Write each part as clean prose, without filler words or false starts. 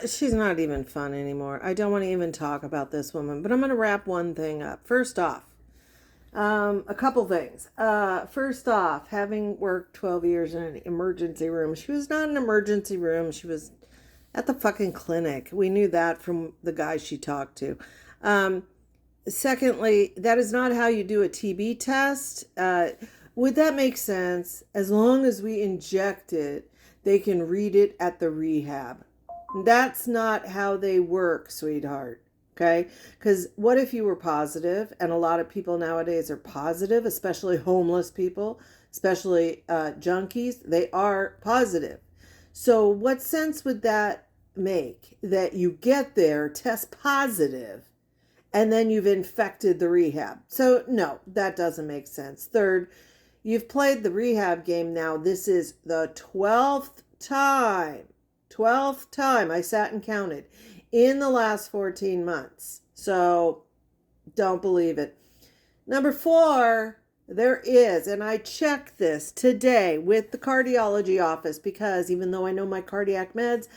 She's not even fun anymore. I don't want to even talk about this woman, but I'm going to wrap one thing up. First off, a couple things. First off, having worked 12 years in an emergency room, she was not an emergency room. She was at the fucking clinic. We knew that from the guy she talked to. Um, Secondly, that is not how you do a TB test. Would that make sense? As long as we inject it, they can read it at the rehab. That's not how they work, sweetheart. Okay? Because what if you were positive? And a lot of people nowadays are positive, especially homeless people, especially junkies. They are positive. So, what sense would that make that you get there, test positive, and then you've infected the rehab? So, no, that doesn't make sense. Third, you've played the rehab game now. This is the 12th time. 12th time I sat and counted in the last 14 months. So, don't believe it. Number 4, there is, and I checked this today with the cardiology office because even though I know my cardiac meds,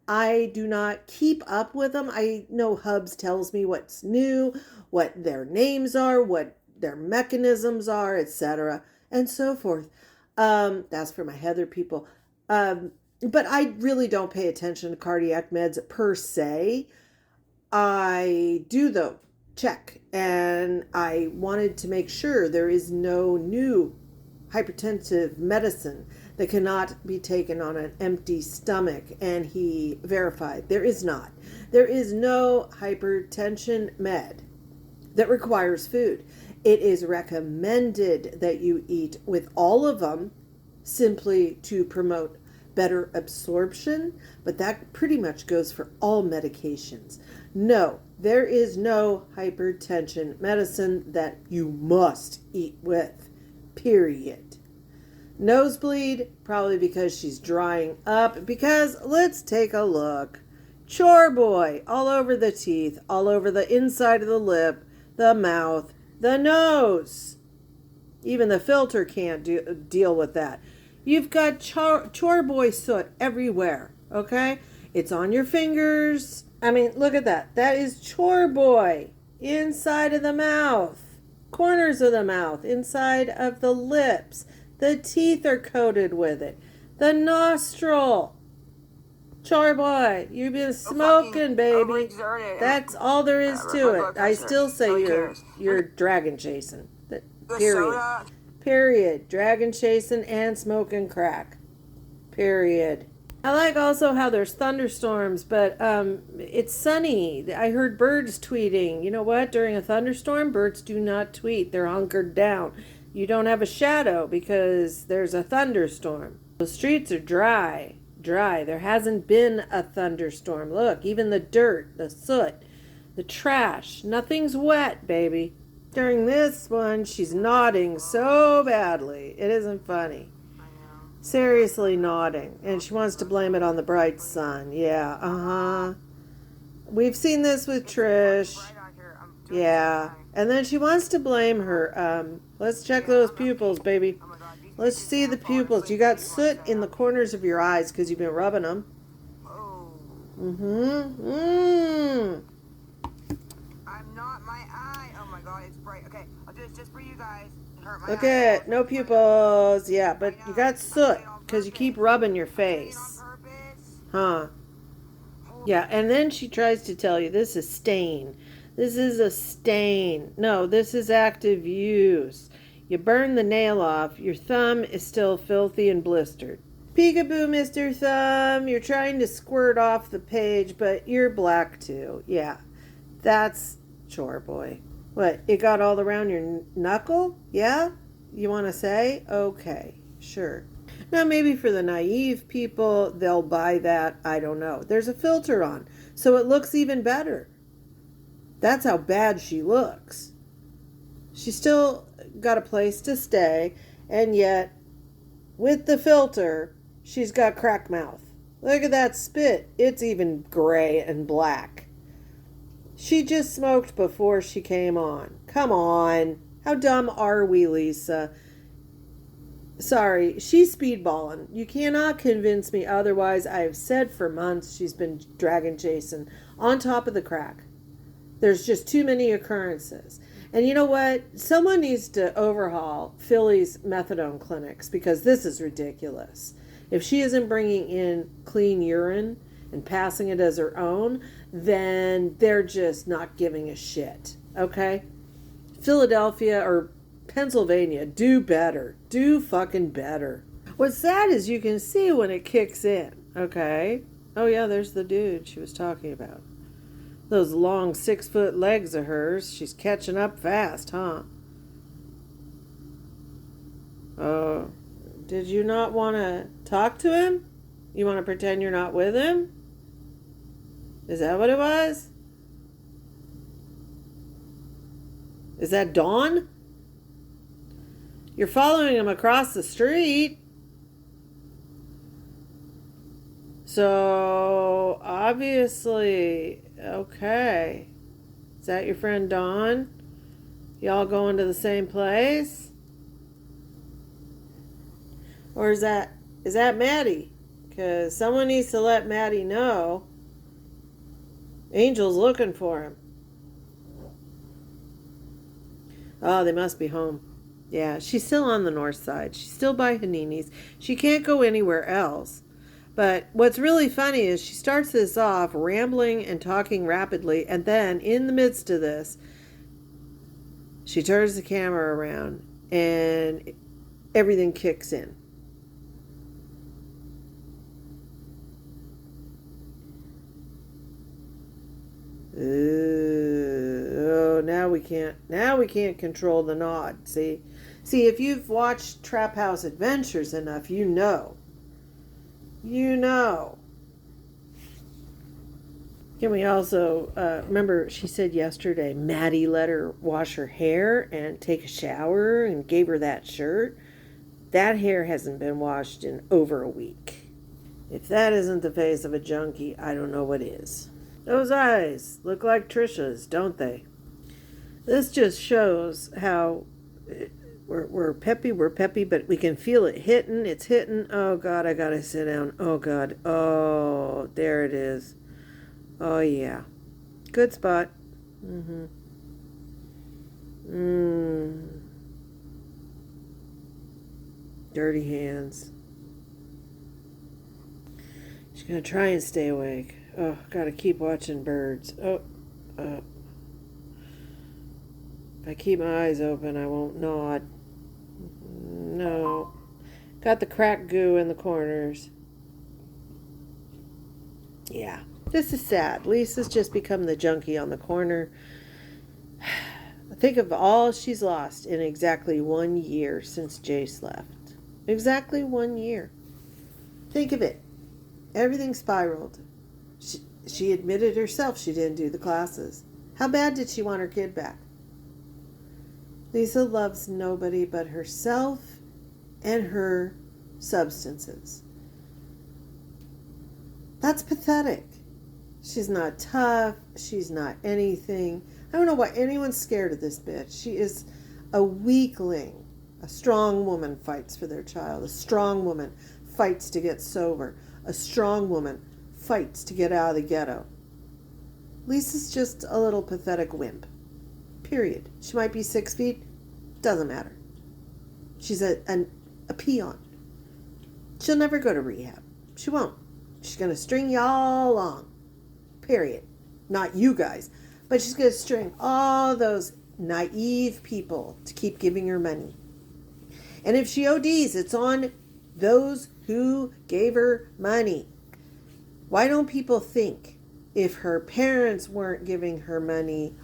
I do not keep up with them. I know Hubs tells me what's new, what their names are, what their mechanisms are, etc., and so forth. That's for my Heather people. But I really don't pay attention to cardiac meds per se. I do, though, check. And I wanted to make sure there is no new hypertensive medicine that cannot be taken on an empty stomach. And he verified there is not. There is no hypertension med that requires food. It is recommended that you eat with all of them simply to promote better absorption, but that pretty much goes for all medications. No, there is no hypertension medicine that you must eat with, period. Nosebleed, probably because she's drying up, because let's take a look. Chore boy, all over the teeth, all over the inside of the lip, the mouth, the nose. Even the filter can't deal with that. You've got chore boy soot everywhere, okay? It's on your fingers. I mean, look at that. That is chore boy. Inside of the mouth. Corners of the mouth. Inside of the lips. The teeth are coated with it. The nostril. Chore boy. You've been smoking, baby. That's all there is to it. I still say you're dragon chasing. Period. Period. Dragon chasing and smoking crack. Period. I like also how there's thunderstorms, but it's sunny. I heard birds tweeting. You know what? During a thunderstorm, birds do not tweet. They're hunkered down. You don't have a shadow because there's a thunderstorm. The streets are dry. Dry. There hasn't been a thunderstorm. Look, even the dirt, the soot, the trash. Nothing's wet, baby. During this one, she's nodding so badly. It isn't funny. Seriously nodding. And she wants to blame it on the bright sun. Yeah, We've seen this with Trish. Yeah. And then she wants to blame her. Let's check those pupils, baby. Let's see the pupils. You got soot in the corners of your eyes because you've been rubbing them. It's bright. Okay, I'll do this just for you guys. Look at no pupils. Yeah, but you got soot because you keep rubbing your face. Huh. Yeah, and then she tries to tell you this is stain. This is a stain. No, this is active use. You burn the nail off. Your thumb is still filthy and blistered. Peekaboo, Mr. Thumb. You're trying to squirt off the page, but you're black too. Yeah, that's chore boy. What, it got all around your knuckle? Yeah? You want to say? Okay, sure. Now, maybe for the naive people, they'll buy that. I don't know. There's a filter on, so it looks even better. That's how bad she looks. She's still got a place to stay, and yet, with the filter, she's got crack mouth. Look at that spit. It's even gray and black. She just smoked before she came on. Come on. How dumb are we, Lisa? Sorry, she's speedballing. You cannot convince me otherwise. I have said for months she's been dragon chasing on top of the crack. There's just too many occurrences. And you know what? Someone needs to overhaul Philly's methadone clinics because this is ridiculous. If she isn't bringing in clean urine and passing it as her own, then they're just not giving a shit. Okay? Philadelphia or Pennsylvania, do better. Do fucking better. What's sad is you can see when it kicks in. Okay? Oh, yeah, there's the dude she was talking about. Those long 6-foot legs of hers. She's catching up fast, huh? Oh, did you not want to talk to him? You want to pretend you're not with him? Is that what it was? Is that Dawn? You're following him across the street. So, obviously, okay. Is that your friend Dawn? Y'all going to the same place? Or is that Maddie? Because someone needs to let Maddie know Angel's looking for him. Oh, they must be home. Yeah, she's still on the north side. She's still by Hanini's. She can't go anywhere else. But what's really funny is she starts this off rambling and talking rapidly, and then in the midst of this, she turns the camera around and everything kicks in. Oh, now we can't control the nod. See, if you've watched Trap House Adventures enough, you know. Can we also remember she said yesterday Maddie let her wash her hair and take a shower and gave her that shirt? That hair hasn't been washed in over a week. If that isn't the face of a junkie, I don't know what is. Those eyes look like Trisha's, don't they? This just shows how we're peppy, but we can feel it hitting. It's hitting. Oh, God, I gotta sit down. Oh, God. Oh, there it is. Oh, yeah. Good spot. Dirty hands. She's gonna try and stay awake. Oh, gotta keep watching birds. If I keep my eyes open, I won't nod. No. Got the crack goo in the corners. Yeah. This is sad. Lisa's just become the junkie on the corner. Think of all she's lost in exactly 1 year since Jace left. Exactly 1 year. Think of it. Everything spiraled. She admitted herself she didn't do the classes. How bad did she want her kid back? Lisa loves nobody but herself and her substances. That's pathetic. She's not tough. She's not anything. I don't know why anyone's scared of this bitch. She is a weakling. A strong woman fights for their child. A strong woman fights to get sober. A strong woman fights to get out of the ghetto. Lisa's just a little pathetic wimp. Period. She might be 6 feet. Doesn't matter. She's a peon. She'll never go to rehab. She won't. She's going to string y'all along. Period. Not you guys. But she's going to string all those naive people to keep giving her money. And if she ODs, it's on those who gave her money. Why don't people think if her parents weren't giving her money,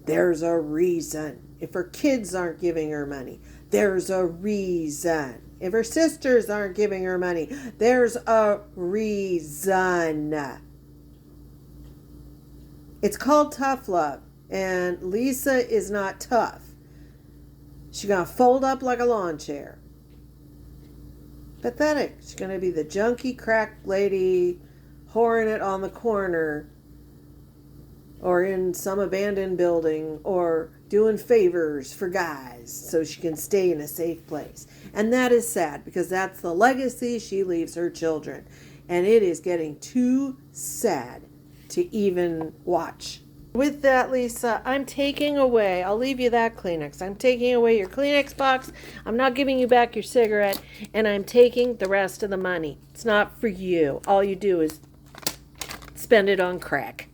there's a reason? If her kids aren't giving her money, there's a reason. If her sisters aren't giving her money, there's a reason. It's called tough love, and Lisa is not tough. She's going to fold up like a lawn chair. Pathetic. She's going to be the junkie crack lady, whoring it on the corner, or in some abandoned building, or doing favors for guys so she can stay in a safe place. And that is sad because that's the legacy she leaves her children. And it is getting too sad to even watch. With that, Lisa, I'm taking away, I'll leave you that Kleenex. I'm taking away your Kleenex box. I'm not giving you back your cigarette. And I'm taking the rest of the money. It's not for you. All you do is spend it on crack.